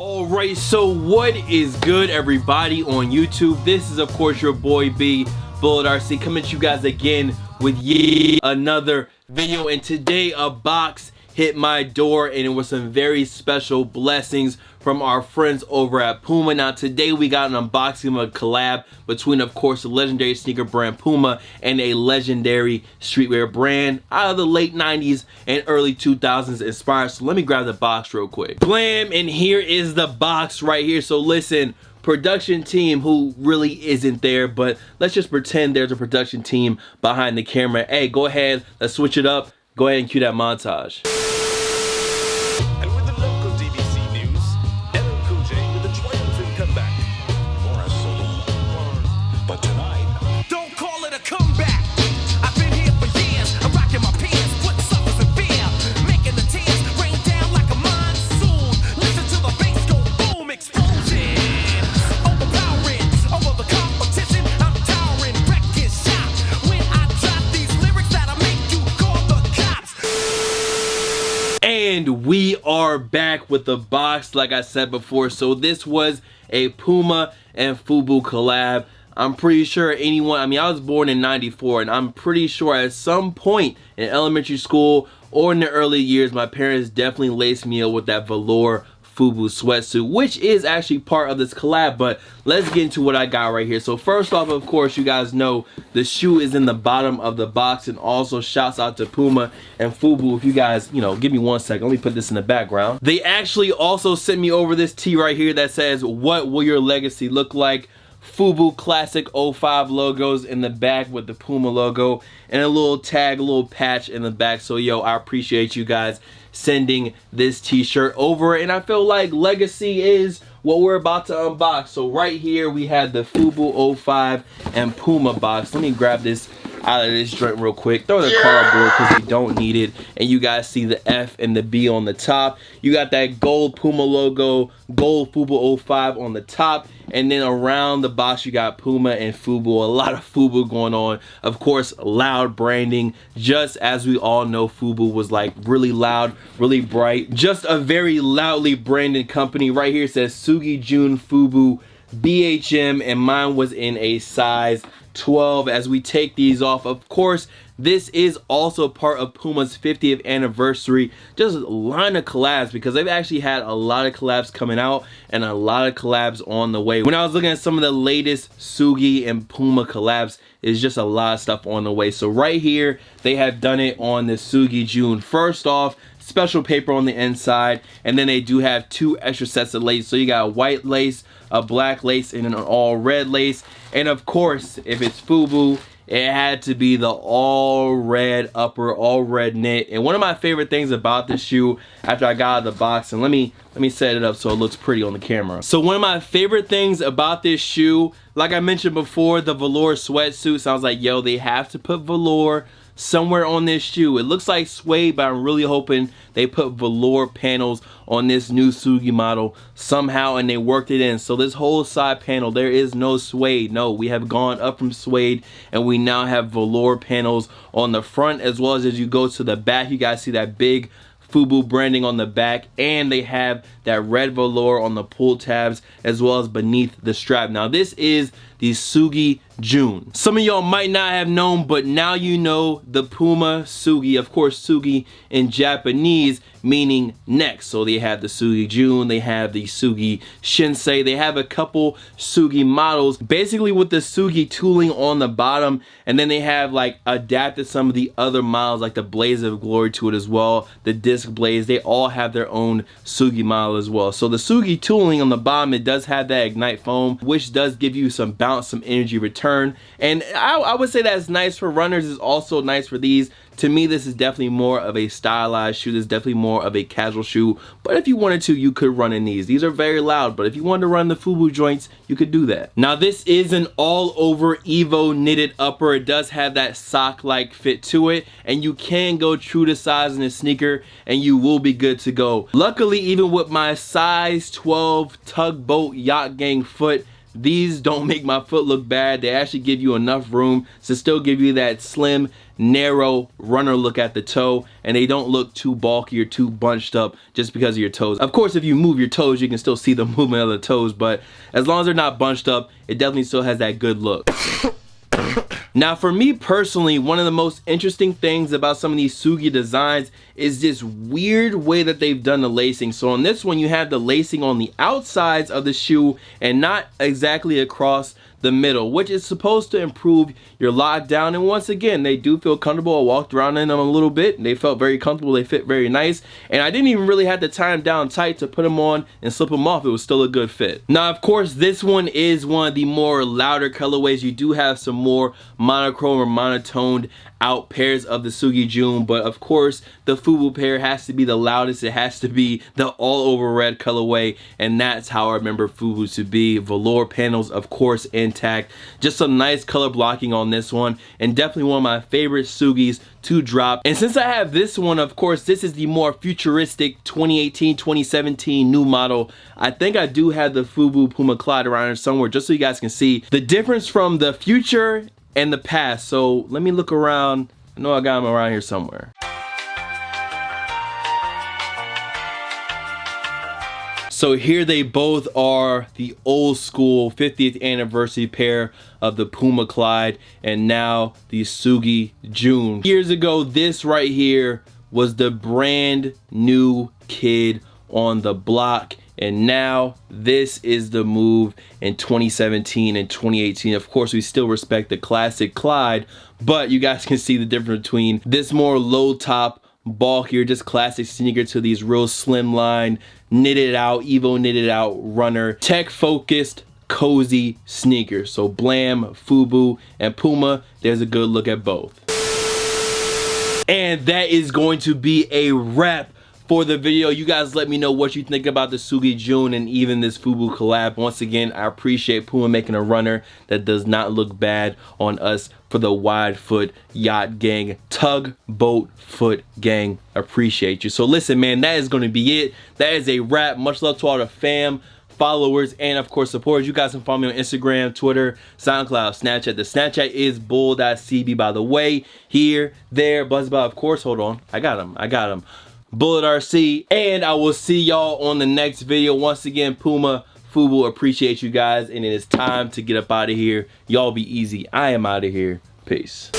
Alright, so what is good, everybody on YouTube? This is of course your boy B, Bullet RC, coming to you guys again with yet another video. And today a box hit my door and it was some very special blessings from our friends over at Puma. Now today we got an unboxing of a collab between of course the legendary sneaker brand Puma and a legendary streetwear brand out of the late 90s and early 2000s inspired. So let me grab the box real quick. Blam, and here is the box right here. So listen, production team who really isn't there, but let's just pretend there's a production team behind the camera. Hey, go ahead, let's switch it up. Go ahead and cue that montage. And with the local DBC news, LL Cool J with a triumphant comeback. For a solo. But tonight, don't call it a comeback. I've been here for years. I'm rocking my pants, putting suckers in fear, making the tears rain down like a monsoon. Listen to the bass go boom, explosion. Overpowering over the competition. I'm towering, wrecking shop. When I drop these lyrics that'll make you call the cops. And we are back with the box, like I said before. So this was a Puma and Fubu collab. I'm pretty sure anyone, I was born in 94, and I'm pretty sure at some point in elementary school or in the early years, my parents definitely laced me up with that velour Fubu sweatsuit, which is actually part of this collab. But let's get into what I got right here. So first off, of course, you guys know the shoe is in the bottom of the box, and also shouts out to Puma and Fubu. If you guys, give me 1 second, let me put this in the background. They actually also sent me over this tee right here that says, "What will your legacy look like?" Fubu classic 05 logos in the back with the Puma logo and a little tag, a little patch in the back. So yo, I appreciate you guys sending this t-shirt over, and I feel like legacy is what we're about to unbox. So right here we have the Fubu 05 and Puma box. Let me grab this out of this joint real quick, throw the cardboard because we don't need it, and you guys see the F and the B on the top. You got that gold Puma logo, gold Fubu 05 on the top, and then around the box you got Puma and Fubu. A lot of Fubu going on, of course. Loud branding, just as we all know Fubu was like really loud, really bright, just a very loudly branded company. Right here it says Sugi Jun Fubu BHM, and mine was in a size 12. As we take these off, of course this is also part of Puma's 50th anniversary just line of collabs, because they've actually had a lot of collabs coming out and a lot of collabs on the way. When I was looking at some of the latest Sugi and Puma collabs, it's just a lot of stuff on the way. So right here they have done it on the Sugi Jun. First off, special paper on the inside, and then they do have 2 extra sets of lace. So you got a white lace, a black lace, and an all red lace. And of course, if it's Fubu, it had to be the all red upper, all red knit. And one of my favorite things about this shoe after I got out of the box, and let me set it up so it looks pretty on the camera. So one of my favorite things about this shoe, like I mentioned before, the velour sweatsuit. So I was like, yo, they have to put velour somewhere on this shoe. It looks like suede, but I'm really hoping they put velour panels on this new Sugi model somehow, and they worked it in. So this whole side panel, there is no suede. No, we have gone up from suede, and we now have velour panels on the front, as well as you go to the back, you guys see that big Fubu branding on the back, and they have that red velour on the pull tabs as well as beneath the strap. Now this is the Sugi Jun. Some of y'all might not have known, but now you know the Puma Sugi. Of course, Sugi in Japanese meaning neck. So they have the Sugi Jun, they have the Sugi Shinsei, they have a couple Sugi models basically with the Sugi tooling on the bottom, and then they have like adapted some of the other models like the Blaze of Glory to it as well, the Disc Blaze. They all have their own Sugi model as well. So the Sugi tooling on the bottom, it does have that Ignite foam, which does give you some bounce, some energy return, and I would say that's nice for runners. Is also nice for these. To me, this is definitely more of a stylized shoe. This is definitely more of a casual shoe, but if you wanted to, you could run in these. These are very loud, but if you wanted to run the Fubu joints, you could do that. Now this is an all over Evo knitted upper. It does have that sock like fit to it, and you can go true to size in a sneaker and you will be good to go. Luckily, even with my size 12 tugboat yacht gang foot, these don't make my foot look bad. They actually give you enough room to still give you that slim, narrow runner look at the toe, and they don't look too bulky or too bunched up just because of your toes. Of course, if you move your toes, you can still see the movement of the toes, but as long as they're not bunched up, it definitely still has that good look. Now, for me personally, one of the most interesting things about some of these Sugi designs is this weird way that they've done the lacing. So on this one, you have the lacing on the outsides of the shoe and not exactly across the middle, which is supposed to improve your lockdown. And once again, they do feel comfortable. I walked around in them a little bit and they felt very comfortable. They fit very nice, and I didn't even really have to tie them down tight to put them on and slip them off. It was still a good fit. Now, of course, this one is one of the more louder colorways. You do have some more monochrome or monotoned out pairs of the Sugi June, but of course the Fubu pair has to be the loudest. It has to be the all over red colorway, and that's how I remember Fubu to be. Velour panels, of course, intact. Just some nice color blocking on this one, and definitely one of my favorite Sugis to drop. And since I have this one, of course, this is the more futuristic 2018-2017 new model. I think I do have the Fubu Puma Collab around here somewhere, just so you guys can see the difference from the future and the past. So let me look around. I know I got them around here somewhere. So here they both are, the old school 50th anniversary pair of the Puma Collab, and now the Sugi June. Years ago, this right here was the brand new kid on the block, and now this is the move in 2017 and 2018. Of course, we still respect the classic Collab, but you guys can see the difference between this more low top, bulkier, just classic sneaker to these real slim line, knitted out, Evo knitted out runner, tech focused, cozy sneakers. So Blam, Fubu, and Puma, there's a good look at both. And that is going to be a wrap for the video. You guys let me know what you think about the Sugi June and even this Fubu collab. Once again, I appreciate Puma making a runner that does not look bad on us for the wide foot yacht gang, tugboat foot gang. Appreciate you. So listen, man, that is going to be it. That is a wrap. Much love to all the fam, followers, and of course supporters. You guys can follow me on Instagram, Twitter, SoundCloud, Snapchat. The Snapchat is bull.cb, by the way. Here, there, buzzbot, of course. Hold on, I got him. Bullet RC, and I will see y'all on the next video. Once again, Puma, Fubu, appreciate you guys, and it is time to get up out of here. Y'all be easy. I am out of here. Peace.